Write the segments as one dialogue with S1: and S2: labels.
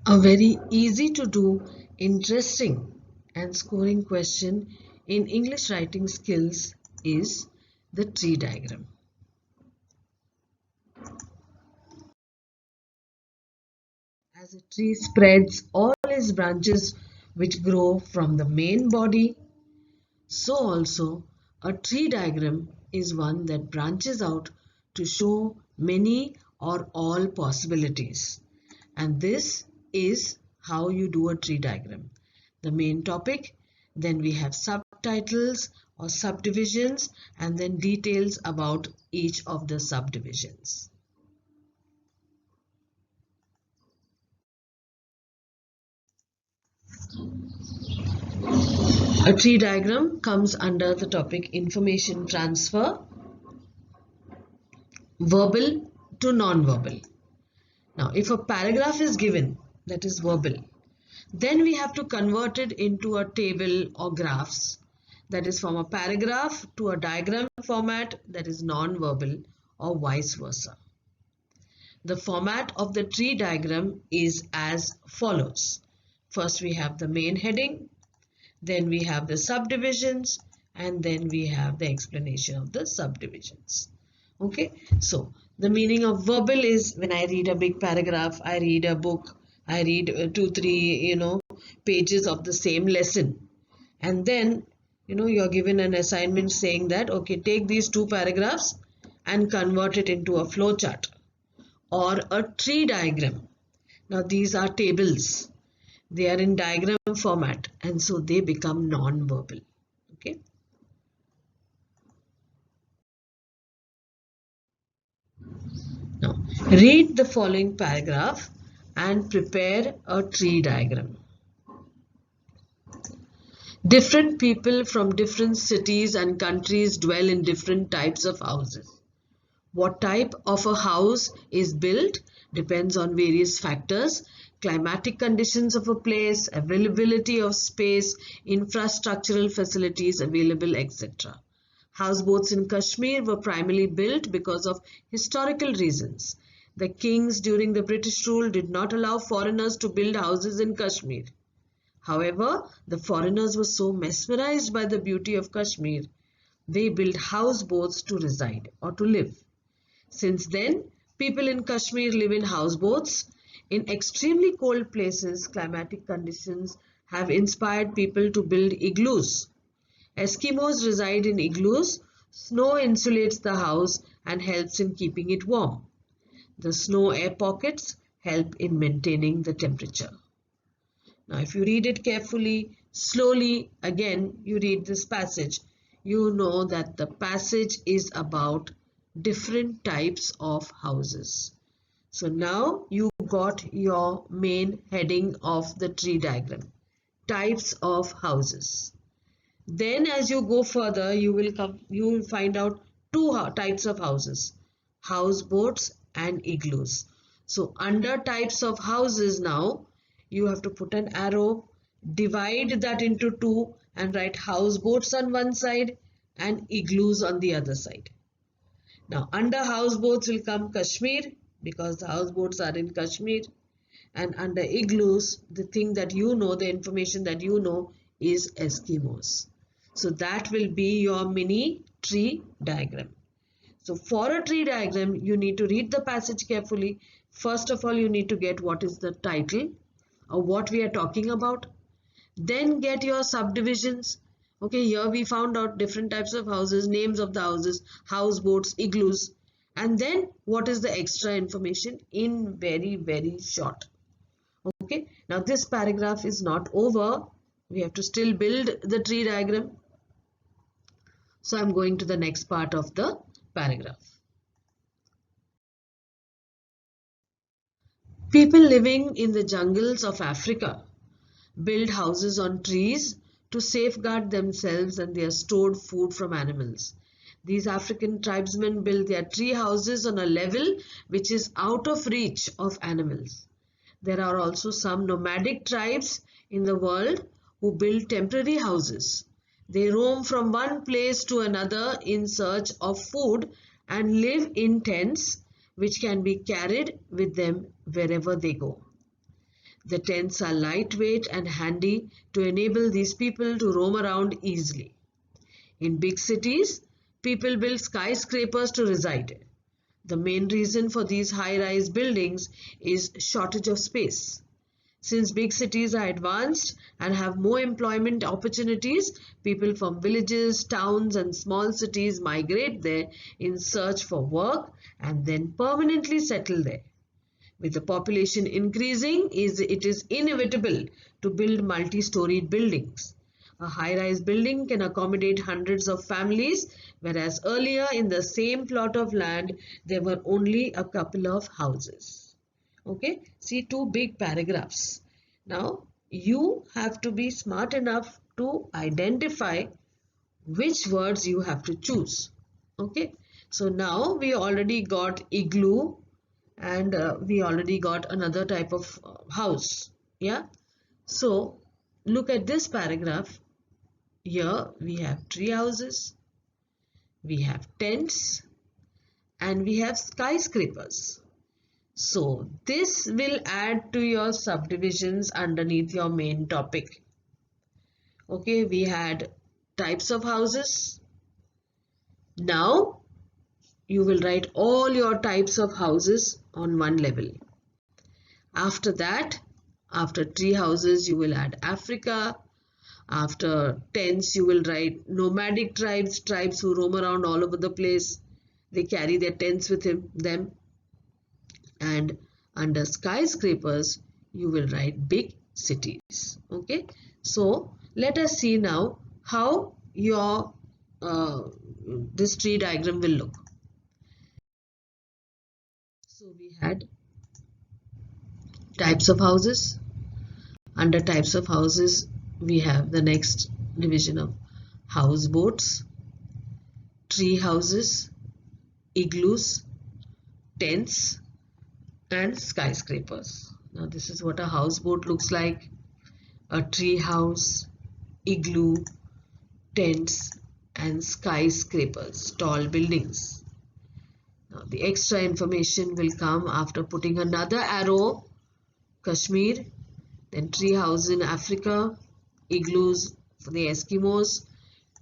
S1: A very easy to do, interesting and scoring question in English writing skills is the tree diagram. As a tree spreads all its branches which grow from the main body, so also a tree diagram is one that branches out to show many or all possibilities. And this is how you do a tree diagram. The main topic, then we have subtitles or subdivisions, and then details about each of the subdivisions. A tree diagram comes under the topic information transfer, verbal to non-verbal. Now, if a paragraph is given, that is verbal, then we have to convert it into a table or graphs, that is from a paragraph to a diagram format, that is non-verbal, or vice versa. The format of the tree diagram is as follows. First we have the main heading, then we have the subdivisions, and then we have the explanation of the subdivisions. Okay, so the meaning of verbal is when I read a big paragraph, I read a book, I read 2-3 pages of the same lesson, and then you're given an assignment saying that okay, take these 2 paragraphs and convert it into a flow chart or a tree diagram. Now these are tables, they are in diagram format, and so they become non-verbal. Okay. Now read the following paragraph and prepare a tree diagram. Different people from different cities and countries dwell in different types of houses. What type of a house is built depends on various factors: climatic conditions of a place, availability of space, infrastructural facilities available, etc. Houseboats in Kashmir were primarily built because of historical reasons. The kings during the British rule did not allow foreigners to build houses in Kashmir. However, the foreigners were so mesmerized by the beauty of Kashmir, they built houseboats to reside or to live. Since then, people in Kashmir live in houseboats. In extremely cold places, climatic conditions have inspired people to build igloos. Eskimos reside in igloos. Snow insulates the house and helps in keeping it warm. The snow air pockets help in maintaining the temperature. Now, if you read it carefully, slowly, again, you read this passage, you know that the passage is about different types of houses. So now you got your main heading of the tree diagram, types of houses. Then as you go further, you will find out 2 types of houses, houseboats and igloos. So under types of houses now, you have to put an arrow, divide that into 2 and write houseboats on one side and igloos on the other side. Now under houseboats will come Kashmir because the houseboats are in Kashmir, and under igloos, the thing that you know, the information that you know is Eskimos. So that will be your mini tree diagram. So for a tree diagram, you need to read the passage carefully. First of all, you need to get what is the title or what we are talking about. Then get your subdivisions. Okay, here we found out different types of houses, names of the houses, houseboats, igloos. And then what is the extra information in very, very short. Okay, now this paragraph is not over. We have to still build the tree diagram. So I'm going to the next part of the paragraph. People living in the jungles of Africa build houses on trees to safeguard themselves and their stored food from animals. These African tribesmen build their tree houses on a level which is out of reach of animals. There are also some nomadic tribes in the world who build temporary houses. They roam from one place to another in search of food and live in tents which can be carried with them wherever they go. The tents are lightweight and handy to enable these people to roam around easily. In big cities, people build skyscrapers to reside. The main reason for these high-rise buildings is shortage of space. Since big cities are advanced and have more employment opportunities, people from villages, towns and small cities migrate there in search for work and then permanently settle there. With the population increasing, it is inevitable to build multi-storied buildings. A high-rise building can accommodate hundreds of families, whereas earlier in the same plot of land, there were only a couple of houses. Okay, see two big paragraphs. Now, you have to be smart enough to identify which words you have to choose. Okay, so now we already got igloo and we already got another type of house. Yeah, so look at this paragraph. Here we have tree houses, we have tents, and we have skyscrapers. So this will add to your subdivisions underneath your main topic. Okay, we had types of houses. Now you will write all your types of houses on one level. After that, after tree houses, you will add Africa. After tents, you will write nomadic tribes, tribes who roam around all over the place. They carry their tents with them. And under skyscrapers, you will write big cities. Okay, so let us see now how your this tree diagram will look. So we had types of houses. Under types of houses, we have the next division of houseboats, tree houses, igloos, tents, and skyscrapers. Now this is what a houseboat looks like, a tree house, igloo, tents, and skyscrapers, tall buildings. Now the extra information will come after putting another arrow, Kashmir, then tree house in Africa, igloos for the Eskimos,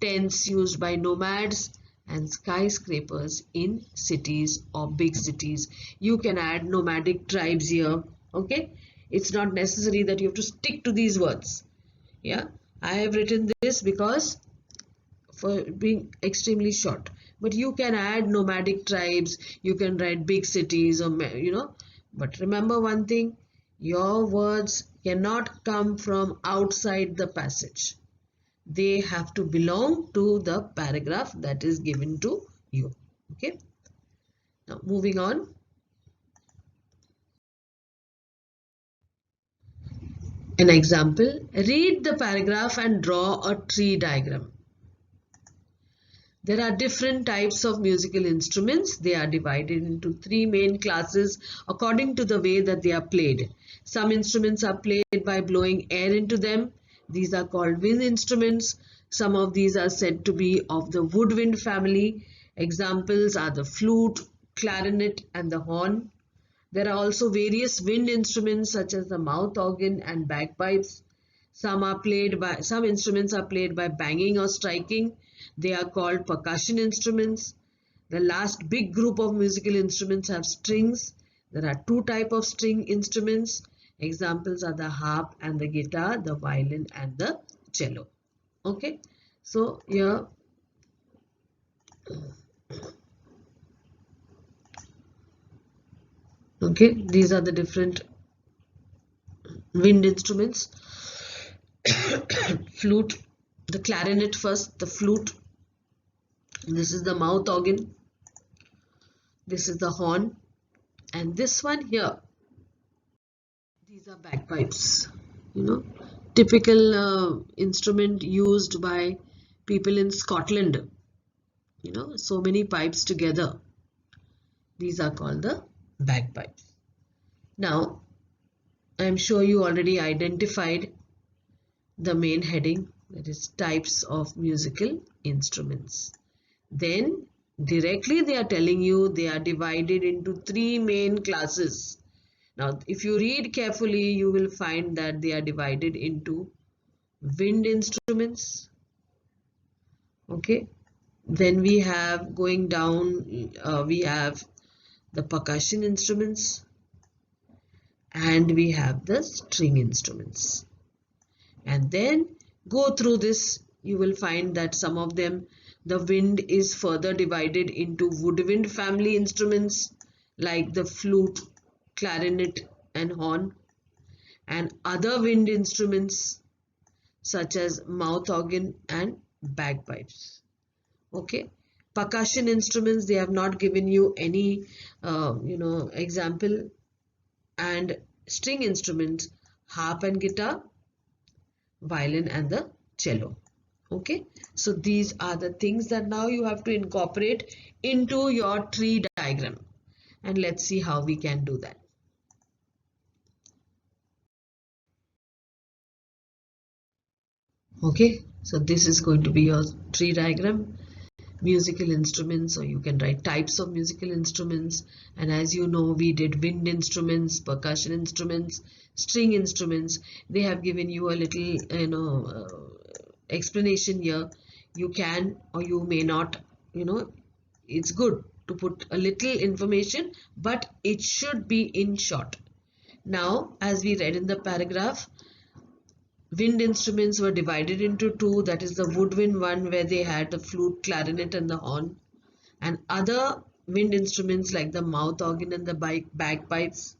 S1: tents used by nomads, and skyscrapers in cities or big cities. You can add nomadic tribes here. Okay, it's not necessary that you have to stick to these words. Yeah, I have written this because for being extremely short, but you can add nomadic tribes, you can write big cities, or but remember one thing, your words cannot come from outside the passage. They have to belong to the paragraph that is given to you. Okay, now moving on. An example, read the paragraph and draw a tree diagram. There are different types of musical instruments. They are divided into three main classes according to the way that they are played. Some instruments are played by blowing air into them. These are called wind instruments. Some of these are said to be of the woodwind family. Examples are the flute, clarinet, and the horn. There are also various wind instruments such as the mouth organ and bagpipes. Some instruments are played by banging or striking. They are called percussion instruments. The last big group of musical instruments have strings. There are two types of string instruments. Examples are the harp and the guitar, the violin and the cello. Okay, so here okay, these are the different wind instruments. Flute, the clarinet first, the flute. This is the mouth organ. This is the horn. And this one here, these are bagpipes. Typical instrument used by people in Scotland. So many pipes together. These are called the bagpipes. Now, I'm sure you already identified the main heading, that is types of musical instruments. Then directly they are telling you they are divided into three main classes. Now, if you read carefully, you will find that they are divided into wind instruments. Okay. Then we have going down, we have the percussion instruments and we have the string instruments. And then go through this, you will find that some of them, the wind is further divided into woodwind family instruments like the flute, clarinet and horn, and other wind instruments such as mouth organ and bagpipes. Okay. Percussion instruments, they have not given you any example. And string instruments, harp and guitar, violin and the cello. Okay, so these are the things that now you have to incorporate into your tree diagram, and let's see how we can do that. Okay, so this is going to be your tree diagram. Musical instruments, or you can write types of musical instruments, and as you know, we did wind instruments, percussion instruments, string instruments. They have given you a little explanation here. You can or you may not, it's good to put a little information, but it should be in short. Now, as we read in the paragraph, wind instruments were divided into two, that is the woodwind one where they had the flute, clarinet and the horn, and other wind instruments like the mouth organ and the bagpipes.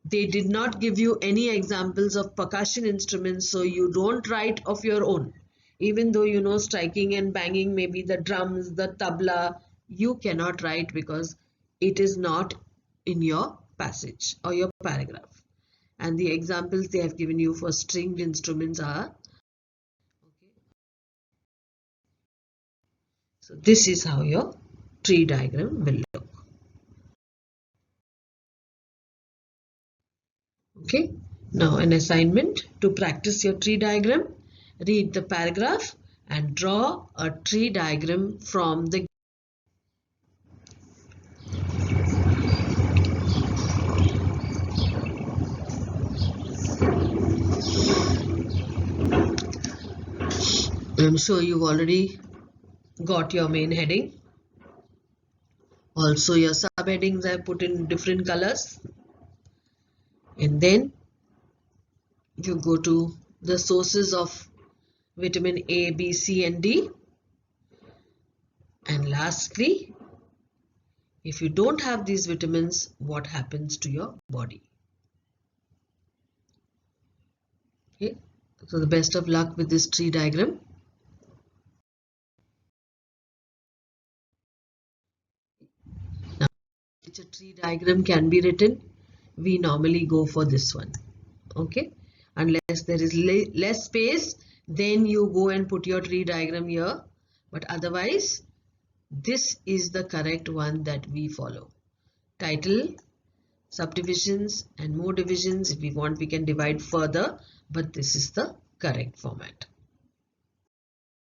S1: They did not give you any examples of percussion instruments, so you don't write of your own. Even though you know striking and banging, maybe the drums, the tabla, you cannot write because it is not in your passage or your paragraph. And the examples they have given you for stringed instruments are, okay. So this is how your tree diagram will look. Okay. Now an assignment to practice your tree diagram. Read the paragraph and draw a tree diagram from the I'm sure you've already got your main heading. Also your subheadings I put in different colors. And then you go to the sources of vitamin A, B, C and D. And lastly, if you don't have these vitamins, what happens to your body? Okay. So the best of luck with this tree diagram. Now, which a tree diagram can be written, we normally go for this one. Okay. Unless there is less space, then you go and put your tree diagram here. But otherwise, this is the correct one that we follow. Title, subdivisions and more divisions. If we want, we can divide further, but this is the correct format.